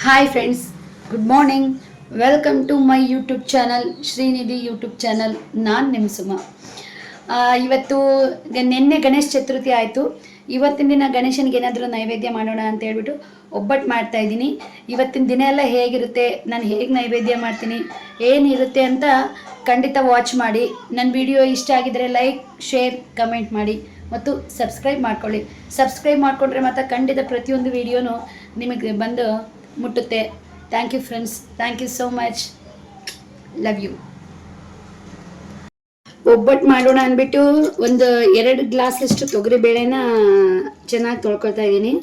Hi friends, good morning. Welcome to my YouTube channel Srinidhi YouTube channel. ನಾನು ನಿಮ್ಮ ಸುಮ. ಇವತ್ತು ನಿನ್ನೆ ಗಣೇಶ ಚತುರ್ಥಿ ಆಯಿತು. ಇವತ್ತಿನ ದಿನ ಗಣೇಶನಿಗೆ ಏನಾದರೂ ನೈವೇದ್ಯ ಮಾಡೋಣ ಅಂತ ಹೇಳ್ಬಿಟ್ಟು ಒಬ್ಬಟ್ಟು ಮಾಡ್ತಾ ಇದ್ದೀನಿ. ಇವತ್ತಿನ ದಿನ ಎಲ್ಲ ಹೇಗಿರುತ್ತೆ, ನಾನು ಹೇಗೆ ನೈವೇದ್ಯ ಮಾಡ್ತೀನಿ, ಏನಿರುತ್ತೆ ಅಂತ ಖಂಡಿತ ವಾಚ್ ಮಾಡಿ. ನನ್ನ ವಿಡಿಯೋ ಇಷ್ಟ ಆಗಿದರೆ ಲೈಕ್, ಶೇರ್, ಕಮೆಂಟ್ ಮಾಡಿ ಮತ್ತು ಸಬ್ಸ್ಕ್ರೈಬ್ ಮಾಡ್ಕೊಳ್ಳಿ. ಸಬ್ಸ್ಕ್ರೈಬ್ ಮಾಡಿಕೊಂಡ್ರೆ ಮತ್ತು ಖಂಡಿತ ಪ್ರತಿಯೊಂದು ವಿಡಿಯೋನು ನಿಮಗೆ ಬಂದು ಮುಟ್ಟುತ್ತೆ. Thank you friends, thank you so much, love you. ಒಬ್ಬಟ್ಟು ಮಾಡೋಣ ಅಂದ್ಬಿಟ್ಟು ಒಂದು 2 ಗ್ಲಾಸಷ್ಟು ತೊಗರಿಬೇಳೆನ ಚೆನ್ನಾಗಿ ತೊಳ್ಕೊಳ್ತಾ ಇದ್ದೀನಿ.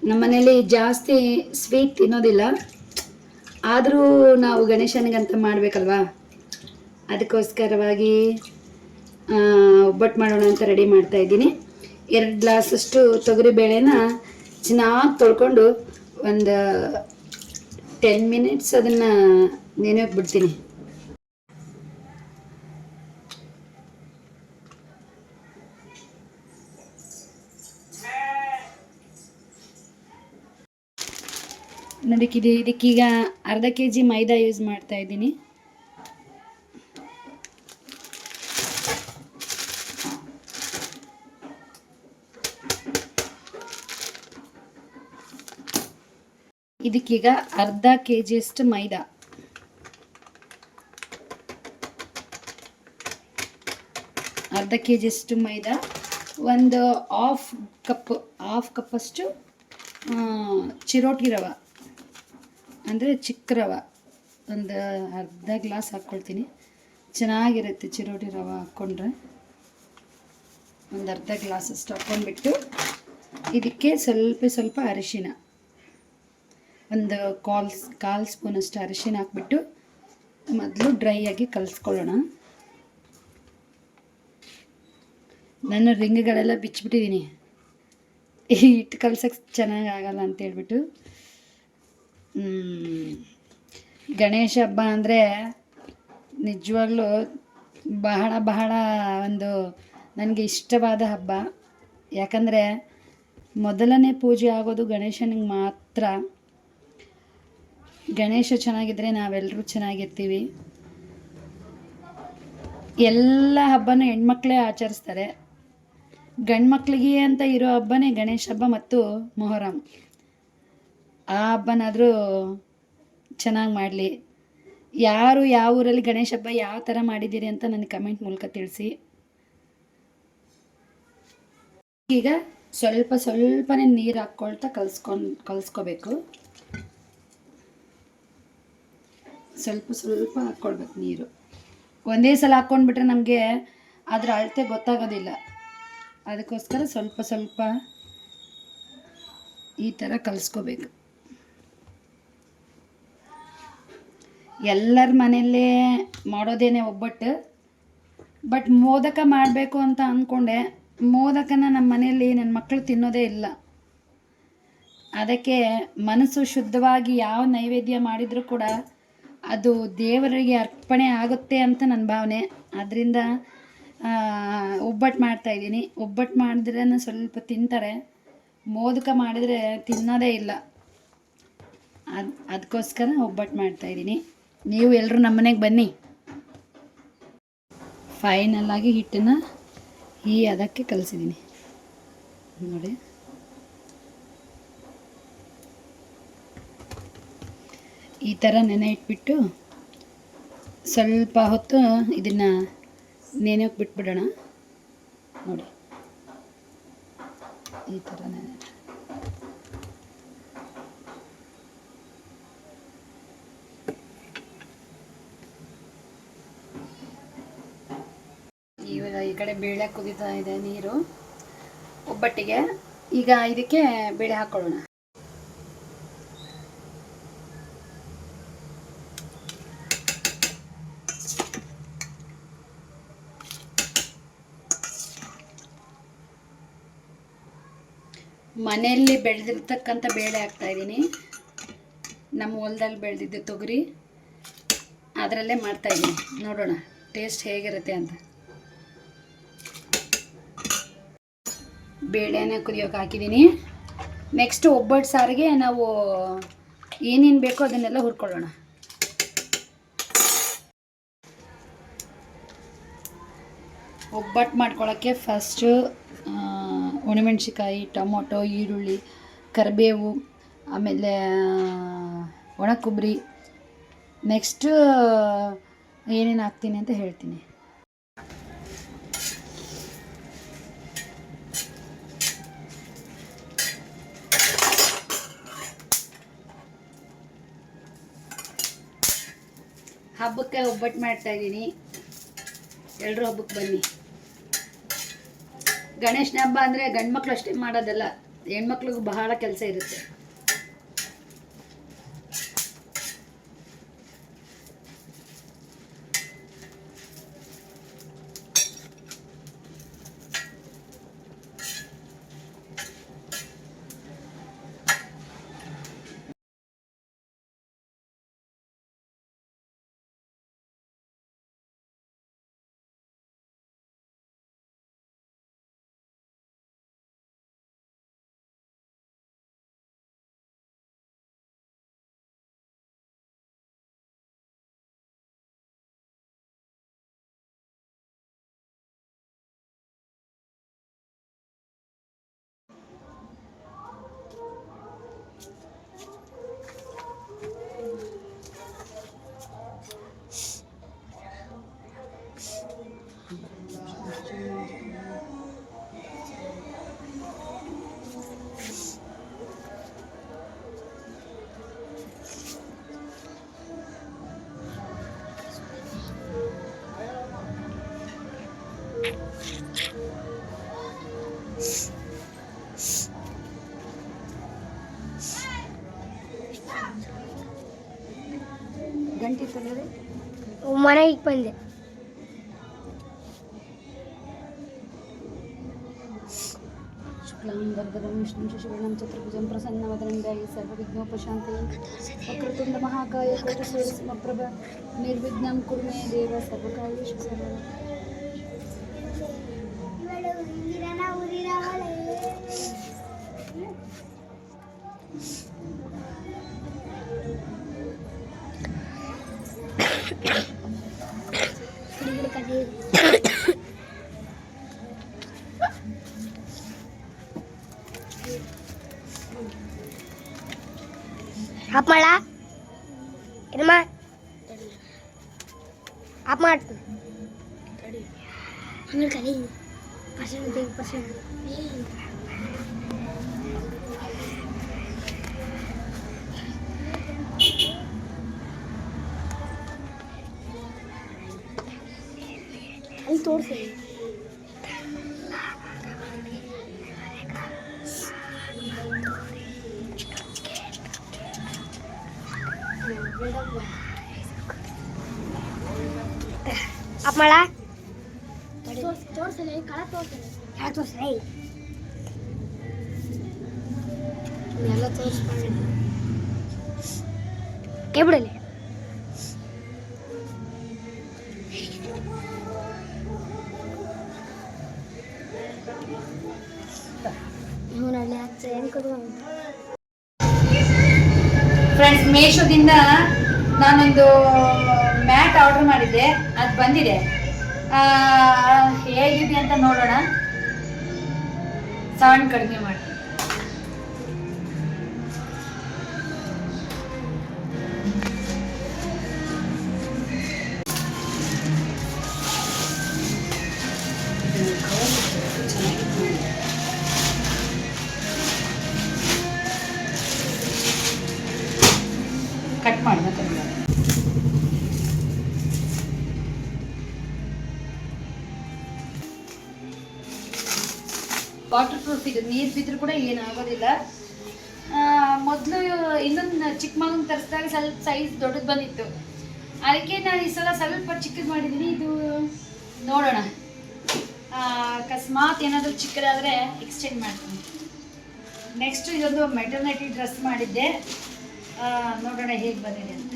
ನಮ್ಮ ಮನೇಲಿ ಜಾಸ್ತಿ ಸ್ವೀಟ್ ತಿನ್ನೋದಿಲ್ಲ, ಆದರೂ ನಾವು ಗಣೇಶನಿಗಂತ ಮಾಡಬೇಕಲ್ವಾ, ಅದಕ್ಕೋಸ್ಕರವಾಗಿ ಒಬ್ಬಟ್ಟು ಮಾಡೋಣ ಅಂತ ರೆಡಿ ಮಾಡ್ತಾ ಇದ್ದೀನಿ. 2 ಗ್ಲಾಸಷ್ಟು ತೊಗರಿಬೇಳೆನ ಚೆನ್ನಾಗಿ ತೊಳ್ಕೊಂಡು ಒಂದು 10 ಮಿನಿಟ್ಸ್ ಅದನ್ನು ನೆನೆಯೋಕೆ ಬಿಡ್ತೀನಿ. ಇದಕ್ಕೀಗ ಅರ್ಧ kg ಮೈದಾ ಯೂಸ್ ಮಾಡ್ತಾ ಇದ್ದೀನಿ. ಇದಕ್ಕೀಗ ಅರ್ಧ kg ಅಷ್ಟು ಮೈದಾ, ಅರ್ಧ kg ಅಷ್ಟು ಮೈದಾ, ಒಂದು ಹಾಫ್ ಕಪ್ಪಷ್ಟು ಚಿರೋಟಿ ರವೆ, ಅಂದರೆ ಚಿಕ್ಕ ರವೆ, ಒಂದು ಅರ್ಧ ಗ್ಲಾಸ್ ಹಾಕ್ಕೊಳ್ತೀನಿ. ಚೆನ್ನಾಗಿರುತ್ತೆ ಚಿರೋಟಿ ರವೆ ಹಾಕ್ಕೊಂಡ್ರೆ. ಒಂದು ಅರ್ಧ ಗ್ಲಾಸಷ್ಟು ಹಾಕ್ಕೊಂಡ್ಬಿಟ್ಟು ಇದಕ್ಕೆ ಸ್ವಲ್ಪ ಅರಿಶಿನ, ಒಂದು ಕಾಲು ಸ್ಪೂನಷ್ಟು ಅರಿಶಿನ ಹಾಕ್ಬಿಟ್ಟು ಮೊದಲು ಡ್ರೈ ಆಗಿ ಕಲಿಸ್ಕೊಳ್ಳೋಣ. ನಾನು ರಿಂಗ್ಗಳೆಲ್ಲ ಬಿಚ್ಚಿಬಿಟ್ಟಿದ್ದೀನಿ, ಹಿಟ್ಟು ಕಲ್ಸೋಕ್ಕೆ ಚೆನ್ನಾಗಿ ಆಗಲ್ಲ ಅಂತೇಳ್ಬಿಟ್ಟು. ಗಣೇಶ ಹಬ್ಬ ಅಂದರೆ ನಿಜವಾಗ್ಲೂ ಬಹಳ ಒಂದು ನನಗೆ ಇಷ್ಟವಾದ ಹಬ್ಬ. ಯಾಕಂದರೆ ಮೊದಲನೇ ಪೂಜೆ ಆಗೋದು ಗಣೇಶನಿಗೆ ಮಾತ್ರ. ಗಣೇಶ ಚೆನ್ನಾಗಿದ್ದರೆ ನಾವೆಲ್ಲರೂ ಚೆನ್ನಾಗಿರ್ತೀವಿ. ಎಲ್ಲ ಹಬ್ಬನೂ ಹೆಣ್ಮಕ್ಳೇ ಆಚರಿಸ್ತಾರೆ. ಗಂಡು ಮಕ್ಕಳಿಗೆ ಅಂತ ಇರೋ ಹಬ್ಬನೇ ಗಣೇಶ ಹಬ್ಬ ಮತ್ತು ಮೊಹರಂ. ಆ ಹಬ್ಬನಾದರೂ ಚೆನ್ನಾಗಿ ಮಾಡಲಿ. ಯಾರು ಯಾವ ಊರಲ್ಲಿ ಗಣೇಶ ಹಬ್ಬ ಯಾವ ಥರ ಮಾಡಿದ್ದೀರಿ ಅಂತ ನನಗೆ ಕಮೆಂಟ್ ಮೂಲಕ ತಿಳಿಸಿ. ಈಗ ಸ್ವಲ್ಪನೇ ನೀರು ಹಾಕ್ಕೊಳ್ತಾ ಕಲಿಸ್ಕೋಬೇಕು. ಸ್ವಲ್ಪ ಹಾಕ್ಕೊಳ್ಬೇಕು ನೀರು. ಒಂದೇ ಸಲ ಹಾಕ್ಕೊಂಡ್ಬಿಟ್ರೆ ನಮಗೆ ಅದರ ಅಳತೆ ಗೊತ್ತಾಗೋದಿಲ್ಲ. ಅದಕ್ಕೋಸ್ಕರ ಸ್ವಲ್ಪ ಈ ಥರ ಕಲಿಸ್ಕೋಬೇಕು. ಎಲ್ಲರ ಮನೆಯಲ್ಲೇ ಮಾಡೋದೇನೆ ಒಬ್ಬಟ್ಟು. ಬಟ್ ಮೋದಕ ಮಾಡಬೇಕು ಅಂತ ಅಂದ್ಕೊಂಡೆ. ಮೋದಕನ ನಮ್ಮ ಮನೆಯಲ್ಲಿ ನನ್ನ ಮಕ್ಕಳು ತಿನ್ನೋದೇ ಇಲ್ಲ. ಅದಕ್ಕೆ ಮನಸ್ಸು ಶುದ್ಧವಾಗಿ ಯಾವ ನೈವೇದ್ಯ ಮಾಡಿದರೂ ಕೂಡ ಅದು ದೇವರಿಗೆ ಅರ್ಪಣೆ ಆಗುತ್ತೆ ಅಂತ ನನ್ನ ಭಾವನೆ. ಆದ್ದರಿಂದ ಒಬ್ಬಟ್ಟು ಮಾಡ್ತಾಯಿದ್ದೀನಿ. ಒಬ್ಬಟ್ಟು ಮಾಡಿದ್ರೆ ಸ್ವಲ್ಪ ತಿಂತಾರೆ, ಮೋದಕ ಮಾಡಿದರೆ ತಿನ್ನೋದೇ ಇಲ್ಲ. ಅದಕ್ಕೋಸ್ಕರ ಒಬ್ಬಟ್ಟು ಮಾಡ್ತಾಯಿದ್ದೀನಿ. ನೀವು ಎಲ್ಲರೂ ನಮ್ಮ ಮನೆಗೆ ಬನ್ನಿ. ಫೈನಲ್ಲಾಗಿ ಹಿಟ್ಟನ್ನು ಅದಕ್ಕೆ ಕಲಿಸಿದ್ದೀನಿ ನೋಡಿ. ಈ ಥರ ನೆನೆ ಇಟ್ಬಿಟ್ಟು ಸ್ವಲ್ಪ ಹೊತ್ತು ಇದನ್ನು ನೆನೆಯೋಕೆ ಬಿಟ್ಬಿಡೋಣ. ನೋಡಿ ಈ ಥರ ನೆನೆ. ಇವಾಗ ಈ ಕಡೆ ಬೇಳೆ ಕುದೀತಾ ಇದೆ ನೀರು ಒಬ್ಬಟ್ಟಿಗೆ. ಈಗ ಇದಕ್ಕೆ ಬೇಳೆ ಹಾಕ್ಕೊಳ್ಳೋಣ. ಮನೆಯಲ್ಲಿ ಬೆಳೆದಿರ್ತಕ್ಕಂಥ ಬೇಳೆ ಹಾಕ್ತಾಯಿದ್ದೀನಿ. ನಮ್ಮ ಹೊಲದಲ್ಲಿ ಬೆಳೆದಿದ್ದು ತೊಗರಿ, ಅದರಲ್ಲೇ ಮಾಡ್ತಾಯಿದ್ದೀನಿ. ನೋಡೋಣ ಟೇಸ್ಟ್ ಹೇಗಿರುತ್ತೆ ಅಂತ. ಬೇಳೆನ ಕುದಿಯೋಕೆ ಹಾಕಿದ್ದೀನಿ. ನೆಕ್ಸ್ಟ್ ಒಬ್ಬಟ್ಟು ಸಾರಿಗೆ ನಾವು ಏನೇನು ಬೇಕೋ ಅದನ್ನೆಲ್ಲ ಹುರ್ಕೊಳ್ಳೋಣ. ಒಬ್ಬಟ್ಟು ಮಾಡ್ಕೊಳ್ಳೋಕ್ಕೆ ಫಸ್ಟು ಒಣಮೆಣ್ಸಿಕಾಯಿ, ಟೊಮೊಟೊ, ಈರುಳ್ಳಿ, ಕರಿಬೇವು, ಆಮೇಲೆ ಒಣ ಕೊಬ್ಬರಿ, ನೆಕ್ಸ್ಟು ಏನೇನು ಹಾಕ್ತೀನಿ ಅಂತ ಹೇಳ್ತೀನಿ. ಹಬ್ಬಕ್ಕೆ ಒಬ್ಬಟ್ಟು ಮಾಡ್ತಾಯಿದ್ದೀನಿ, ಎಲ್ಲರೂ ಹಬ್ಬಕ್ಕೆ ಬನ್ನಿ. ಗಣೇಶನ ಹಬ್ಬ ಅಂದರೆ ಗಂಡು ಮಕ್ಳು ಅಷ್ಟೇ ಮಾಡೋದಲ್ಲ, ಹೆಣ್ಮಕ್ಳಿಗೂ ಬಹಳ ಕೆಲಸ ಇರುತ್ತೆ. ಗಂಟೆ ತಂದರೆ ಮನೆಗೆ ಬಂದೆ. ಶುಕ್ಲಾಂ ವರದಂ ವಿಷ್ಣುಂ ಶಶಿವರ್ಣಂ ಚತುರ್ಭುಜಂ ಪ್ರಸನ್ನವದನಂ ಧ್ಯಾಯೇತ್ ಸರ್ವವಿಘ್ನೋಪಶಾಂತಯೇ ವಕ್ರತುಂಡ ಮಹಾಕಾಯ ಕೋಟಿಸೂರ್ಯ ಸಮಪ್ರಭ ನಿರ್ವಿಘ್ನಂ ಕುರು ಮೇ ದೇವ ಸರ್ವಕಾರ್ಯೇಷು ಸರ್ವದಾ. ಆಪ್ ಮಾಡ ಏನಮ್ಮ ಆಪ್ ಮಾಡ್ತೀನಿ ಆಮೇಲೆ ಕಲಿ ಪರ್ಸೆಂಟ್ ಅಲ್ಲಿ ತೋರಿಸಿ. ಆಪ್ ಮಾಡ ತೋರಿಸಲಿ ಕಳ ತೋರಿಸಲಿ ಯಾಕೆ ತೋರಿಸಲಿ ಎಲ್ಲ ತೋರಿಸ್ಕೊಂಡು ಕೇಬಿಡಲಿ. ಇವನಲ್ಲಿ ಹಚ್ಚ ಏನು ಕೊಡುವ ಫ್ರೆಂಡ್ಸ್, ಮೇಶೋದಿಂದ ನಾನೊಂದು ಮ್ಯಾಟ್ ಆರ್ಡರ್ ಮಾಡಿದ್ದೆ, ಅದು ಬಂದಿದೆ. ಹೇಗಿದೆ ಅಂತ ನೋಡೋಣ. ಸೌಂಡ್ ಕಡಿಮೆ ಮಾಡಿ. ಕಟ್ ಮಾಡಿ ಮತ್ತೆ ವಾಟರ್ ಪ್ರೂಫ್ ಇದು, ನೀರು ಬಿದ್ದರೂ ಕೂಡ ಏನಾಗೋದಿಲ್ಲ. ಮೊದಲು ಇನ್ನೊಂದು ಚಿಕ್ಕ ಮಗನ ತರಿಸಿದಾಗ ಸ್ವಲ್ಪ ಸೈಜ್ ದೊಡ್ಡದು ಬಂದಿತ್ತು, ಅದಕ್ಕೆ ನಾನು ಈ ಸಲ ಸ್ವಲ್ಪ ಚಿಕ್ಕದು ಮಾಡಿದ್ದೀನಿ. ಇದು ನೋಡೋಣ, ಅಕಸ್ಮಾತ್ ಏನಾದರೂ ಚಿಕ್ಕದಾದರೆ ಎಕ್ಸ್ಚೇಂಜ್ ಮಾಡ್ತೀನಿ. ನೆಕ್ಸ್ಟು ಇದೊಂದು ಮೆಟರ್ನಿಟಿ ಡ್ರೆಸ್ ಮಾಡಿದ್ದೆ, ನೋಡೋಣ ಹೇಗೆ ಬಂದಿದೆ ಅಂತ.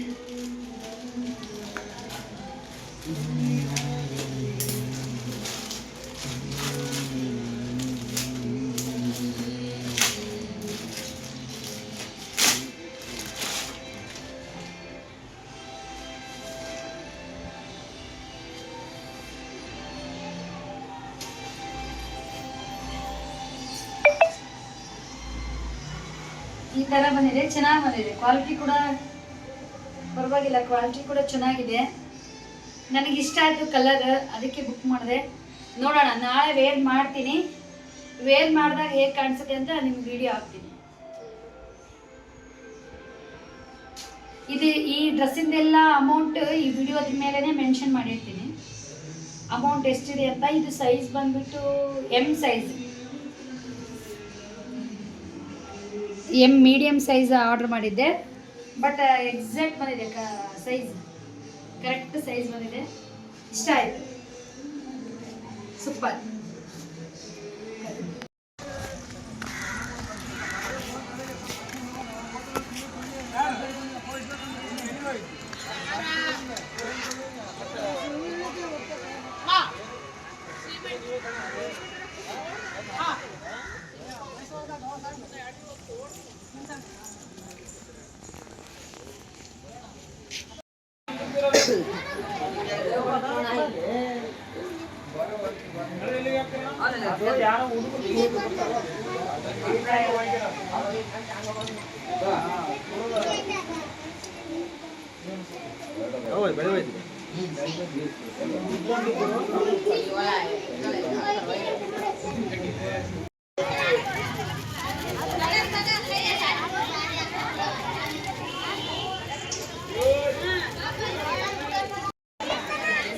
ಈ ಥರ ಬಂದಿದೆ, ಚೆನ್ನಾಗಿ ಬಂದಿದೆ. ಕ್ವಾಲಿಟಿ ಕೂಡ ಪರವಾಗಿಲ್ಲ, ಕ್ವಾಲಿಟಿ ಕೂಡ ಚೆನ್ನಾಗಿದೆ. ನನಗೆ ಇಷ್ಟ ಆಯಿತು ಕಲರ್, ಅದಕ್ಕೆ ಬುಕ್ ಮಾಡಿದೆ. ನೋಡೋಣ, ನಾಳೆ ವೇರ್ ಮಾಡ್ತೀನಿ. ವೇರ್ ಮಾಡಿದಾಗ ಹೇಗೆ ಕಾಣಿಸುತ್ತೆ ಅಂತ ನಿಮ್ಗೆ ವಿಡಿಯೋ ಹಾಕ್ತೀನಿ. ಈ ಡ್ರೆಸ್ಸಿಂದೆಲ್ಲ ಅಮೌಂಟ್ ಈ ವಿಡಿಯೋದ ಮೇಲೇ ಮೆನ್ಷನ್ ಮಾಡಿರ್ತೀನಿ, ಅಮೌಂಟ್ ಎಷ್ಟಿದೆ ಅಂತ. ಇದು ಸೈಜ್ ಬಂದ್ಬಿಟ್ಟು M size, M medium size order ಮಾಡಿದ್ದೆ. ಬಟ್ ಎಕ್ಸಾಕ್ಟ್ ಬಂದಿದೆ, ಸೈಜ್ ಕರೆಕ್ಟ್ ಸೈಜ್ ಬಂದಿದೆ. ಇಷ್ಟ ಆಯಿತು, ಸೂಪರ್.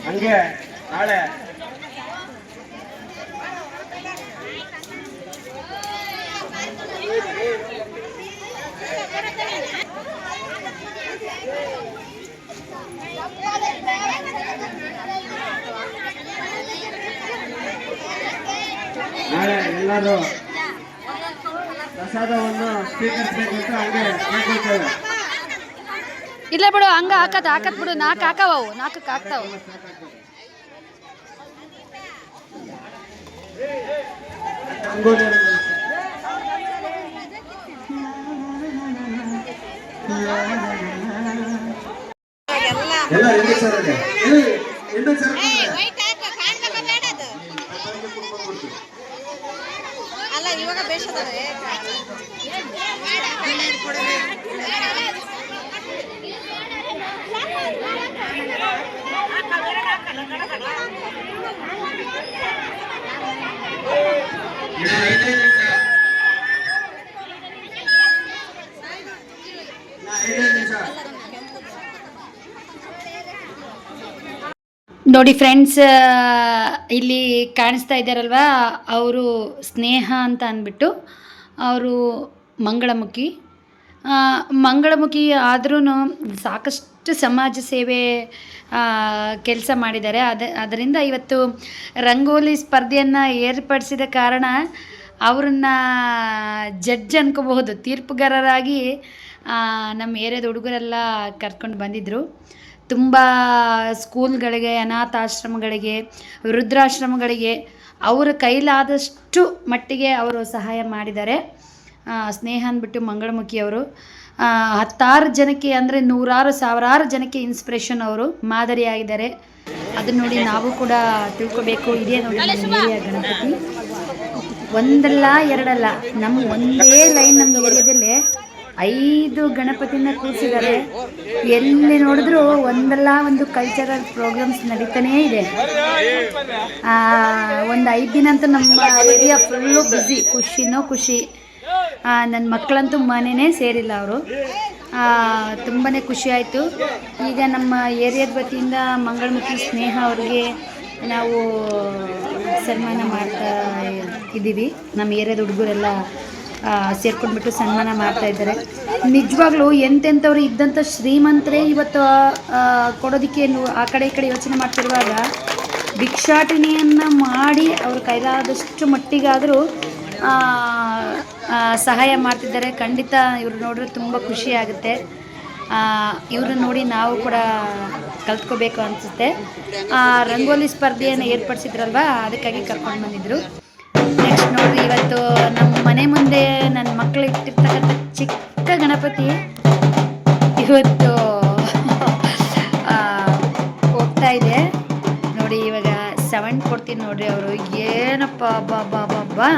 ಹಂಗೆ ನಾಳೆ ಎಲ್ಲರೂ ಪ್ರಸಾದವನ್ನು ಸ್ವೀಕರಿಸಬೇಕಂತ ಹಂಗೆ ಕೇಳ್ಕೊಳ್ತೇವೆ. ಇಲ್ಲ ಬಿಡು, ಹಂಗ ಹಾಕತ್ ಬಿಡು. 4 ಹಾಕವು, 4 ಹಾಕ್ತಾವ. ಎಲ್ಲ ಎಂಟು ಸರ್ ಅಲ್ಲ ಇವಾಗ ಬೇಷದಾವೆ. ನೋಡಿ ಫ್ರೆಂಡ್ಸ್, ಇಲ್ಲಿ ಕಾಣಿಸ್ತಾ ಇದ್ದಾರಲ್ವಾ, ಅವರು ಸ್ನೇಹ ಅಂತ ಅಂದ್ಬಿಟ್ಟು ಅವರು ಮಂಗಳಮುಖಿ. ಮಂಗಳಮುಖಿ ಆದ್ರೂ ಸಾಕಷ್ಟು ಸಮಾಜ ಸೇವೆ ಕೆಲಸ ಮಾಡಿದ್ದಾರೆ. ಅದರಿಂದ ಇವತ್ತು ರಂಗೋಲಿ ಸ್ಪರ್ಧೆಯನ್ನು ಏರ್ಪಡಿಸಿದ ಕಾರಣ ಅವರನ್ನ ಜಡ್ಜ್ ಅನ್ಕೋಬಹುದು, ತೀರ್ಪುಗಾರರಾಗಿ ನಮ್ಮ ಏರಿಯಾದ ಹುಡುಗರೆಲ್ಲ ಕರ್ಕೊಂಡು ಬಂದಿದ್ದರು. ತುಂಬ ಸ್ಕೂಲ್ಗಳಿಗೆ, ಅನಾಥಾಶ್ರಮಗಳಿಗೆ, ವೃದ್ಧಾಶ್ರಮಗಳಿಗೆ ಅವರ ಕೈಲಾದಷ್ಟು ಮಟ್ಟಿಗೆ ಅವರು ಸಹಾಯ ಮಾಡಿದ್ದಾರೆ. ಸ್ನೇಹ ಅಂದ್ಬಿಟ್ಟು ಮಂಗಳಮುಖಿಯವರು ಹತ್ತಾರು ಜನಕ್ಕೆ, ಅಂದರೆ ನೂರಾರು ಸಾವಿರಾರು ಜನಕ್ಕೆ ಇನ್ಸ್ಪಿರೇಷನ್, ಅವರು ಮಾದರಿಯಾಗಿದ್ದಾರೆ. ಅದನ್ನ ನೋಡಿ ನಾವು ಕೂಡ ತಿಳ್ಕೊಬೇಕು. ಇದೇ ನೋಡಿ ನಮ್ಮ ಏರಿಯಾ ಗಣಪತಿ, ಒಂದಲ್ಲ ಎರಡಲ್ಲ, ನಮ್ಮ ಒಂದೇ ಲೈನ್ ನಮ್ಮ ಏರಿಯಾದಲ್ಲಿ 5 ಗಣಪತಿನ ಕೂರಿಸಿದ್ದಾರೆ. ಎಲ್ಲಿ ನೋಡಿದ್ರು ಒಂದಲ್ಲ ಒಂದು ಕಲ್ಚರಲ್ ಪ್ರೋಗ್ರಾಮ್ಸ್ ನಡೀತಾನೇ ಇದೆ. ಒಂದು 5 ದಿನ ಅಂತೂ ನಮ್ಮ ಏರಿಯಾ ಫುಲ್ಲು ಬ್ಯುಸಿ, ಖುಷಿ. ನನ್ನ ಮಕ್ಕಳಂತೂ ಮನೆಯೇ ಸೇರಿಲ್ಲ. ಅವರು ತುಂಬಾ ಖುಷಿ ಆಯಿತು. ಈಗ ನಮ್ಮ ಏರಿಯಾದ ವತಿಯಿಂದ ಮಂಗಳಮುಖಿ ಸ್ನೇಹ ಅವ್ರಿಗೆ ನಾವು ಸನ್ಮಾನ ಮಾಡ್ತಾ ಇದ್ದೀವಿ. ನಮ್ಮ ಏರಿಯಾದ ಹುಡುಗರೆಲ್ಲ ಸೇರ್ಕೊಂಡ್ಬಿಟ್ಟು ಸನ್ಮಾನ ಮಾಡ್ತಾ ಇದ್ದಾರೆ. ನಿಜವಾಗ್ಲೂ ಎಂತೆಂಥವ್ರು ಇದ್ದಂಥ ಶ್ರೀಮಂತರೇ ಇವತ್ತು ಕೊಡೋದಕ್ಕೆ ಆ ಕಡೆ ಈ ಕಡೆ ಯೋಚನೆ ಮಾಡ್ತಿರುವಾಗ ಭಿಕ್ಷಾಟನೆಯನ್ನು ಮಾಡಿ ಅವ್ರ ಕೈಲಾದಷ್ಟು ಮಟ್ಟಿಗಾದರೂ ಸಹಾಯ ಮಾಡ್ತಿದ್ದಾರೆ. ಖಂಡಿತ ಇವ್ರು ನೋಡಿದ್ರೆ ತುಂಬ ಖುಷಿ ಆಗುತ್ತೆ. ಇವ್ರನ್ನ ನೋಡಿ ನಾವು ಕೂಡ ಕಲ್ತ್ಕೋಬೇಕು ಅನಿಸುತ್ತೆ. ರಂಗೋಲಿ ಸ್ಪರ್ಧೆಯನ್ನು ಏರ್ಪಡಿಸಿದ್ರಲ್ವ, ಅದಕ್ಕಾಗಿ ಕರ್ಕೊಂಡು ಬಂದಿದ್ದರು. ನೆಕ್ಸ್ಟ್ ನೋಡಿರಿ, ಇವತ್ತು ನಮ್ಮ ಮನೆ ಮುಂದೆ ನನ್ನ ಮಕ್ಕಳು ಇಟ್ಟಿರ್ತಕ್ಕಂಥ ಚಿಕ್ಕ ಗಣಪತಿ ಇವತ್ತು ಹೋಗ್ತಾ ಇದೆ ನೋಡಿ. ಇವಾಗ 7 ಕೊಡ್ತೀನಿ ನೋಡ್ರಿ. ಅವರು ಏನಪ್ಪ ಬಾಬಾ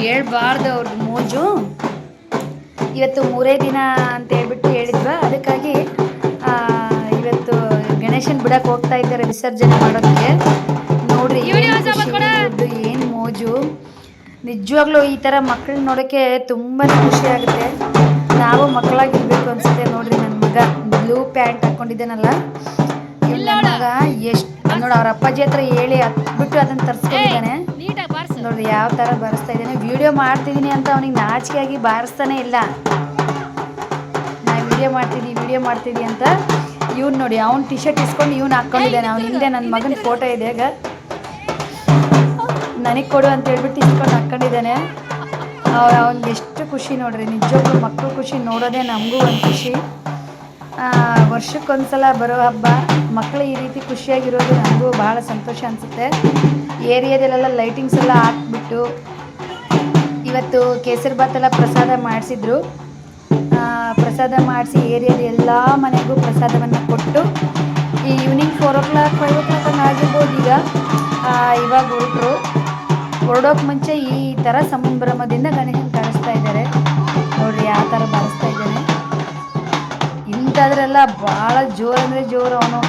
ಹೇಳ್ಬಾರ್ದು ಅವ್ರದ್ದು ಮೋಜು. ಇವತ್ತು 3 ದಿನ ಅಂತ ಹೇಳ್ಬಿಟ್ಟು ಹೇಳಿದ್ವಾ, ಅದಕ್ಕಾಗಿ ಇವತ್ತು ಗಣೇಶನ ಬಿಡಕ್ಕೆ ಹೋಗ್ತಾ ಇದ್ದಾರೆ ವಿಸರ್ಜನೆ ಮಾಡೋದಕ್ಕೆ. ನೋಡ್ರಿ ಏನು ಮೋಜು. ನಿಜವಾಗ್ಲೂ ಈ ಥರ ಮಕ್ಕಳನ್ನ ನೋಡೋಕ್ಕೆ ತುಂಬಾ ಖುಷಿ ಆಗುತ್ತೆ. ನಾವು ಮಕ್ಕಳಾಗಿರ್ಬೇಕು ಅನ್ಸುತ್ತೆ. ನೋಡ್ರಿ ನನ್ನ ಮಗ ಬ್ಲೂ ಪ್ಯಾಂಟ್ ಹಾಕ್ಕೊಂಡಿದ್ದಾನಲ್ಲ, ನನ್ನ ಮಗ ಎಷ್ಟು ನೋಡಿ ಅವ್ರ ಅಪ್ಪಾಜಿ ಹತ್ರ ಹೇಳಿ ಹತ್ಬಿಟ್ಟು ಅದನ್ನು ತರಿಸ್ಕೊಂಡಿದ್ದಾನೆ. ನೋಡ್ರಿ ಯಾವ ಥರ ಬಾರಿಸ್ತಾ ಇದ್ದಾನೆ. ವಿಡಿಯೋ ಮಾಡ್ತಿದ್ದೀನಿ ಅಂತ ಅವನಿಗೆ ನಾಚಿಕೆಯಾಗಿ ಬಾರಿಸ್ತಾನೆ ಇಲ್ಲ. ನಾನು ವಿಡಿಯೋ ಮಾಡ್ತಿದ್ದೀನಿ ಅಂತ ಇವ್ನು ನೋಡಿ ಅವ್ನು ಟಿ ಶರ್ಟ್ ಇಸ್ಕೊಂಡು ಇವ್ನು ಹಾಕ್ಕೊಂಡಿದ್ದಾನೆ. ಅವ್ನ ಹಿಂದೆ ನನ್ನ ಮಗನ ಫೋಟೋ ಇದೆ. ಆಗ ನನಗೆ ಕೊಡು ಅಂತ ಹೇಳ್ಬಿಟ್ಟು ಇಸ್ಕೊಂಡು ಹಾಕ್ಕೊಂಡಿದ್ದಾನೆ. ಅವ್ನಿಗೆ ಎಷ್ಟು ಖುಷಿ ನೋಡ್ರಿ. ನಿಜವಾಗ್ಲೂ ಮಕ್ಕಳು ಖುಷಿ ನೋಡೋದೇ ನಮಗೂ ಒಂದು ಖುಷಿ. ವರ್ಷಕ್ಕೊಂದ್ಸಲ ಬರೋ ಹಬ್ಬ, ಮಕ್ಕಳು ಈ ರೀತಿ ಖುಷಿಯಾಗಿರೋದು ನಮಗೂ ಭಾಳ ಸಂತೋಷ ಅನಿಸುತ್ತೆ. ಏರಿಯಾದಲ್ಲೆಲ್ಲ ಲೈಟಿಂಗ್ಸ್ ಎಲ್ಲ ಹಾಕ್ಬಿಟ್ಟು ಇವತ್ತು ಕೇಸರಿ ಬಾತೆಲ್ಲ ಪ್ರಸಾದ ಮಾಡಿಸಿದ್ರು. ಪ್ರಸಾದ ಮಾಡಿಸಿ ಏರಿಯಾದ ಎಲ್ಲ ಮನೆಗೂ ಪ್ರಸಾದವನ್ನು ಕೊಟ್ಟು ಈ ಈವ್ನಿಂಗ್ 4 o'clock 5 o'clock ಹಂಗೆ ಆಗಿರ್ಬೋದು. ಇವಾಗ ಹೊರಡೋಕೆ ಮುಂಚೆ ಈ ಥರ ಸಂಭ್ರಮದಿಂದ ಗಣೇಶನ ಕಾಣಿಸ್ತಾ ಇದ್ದಾರೆ. ನೋಡ್ರಿ ಯಾವ ಥರ ಬಾರಿಸ್ತಾ ಇದ್ದಾನೆ. ಇಂಥದ್ರೆಲ್ಲ ಭಾಳ ಜೋರು ಅಂದರೆ ಜೋರು ಅವನು.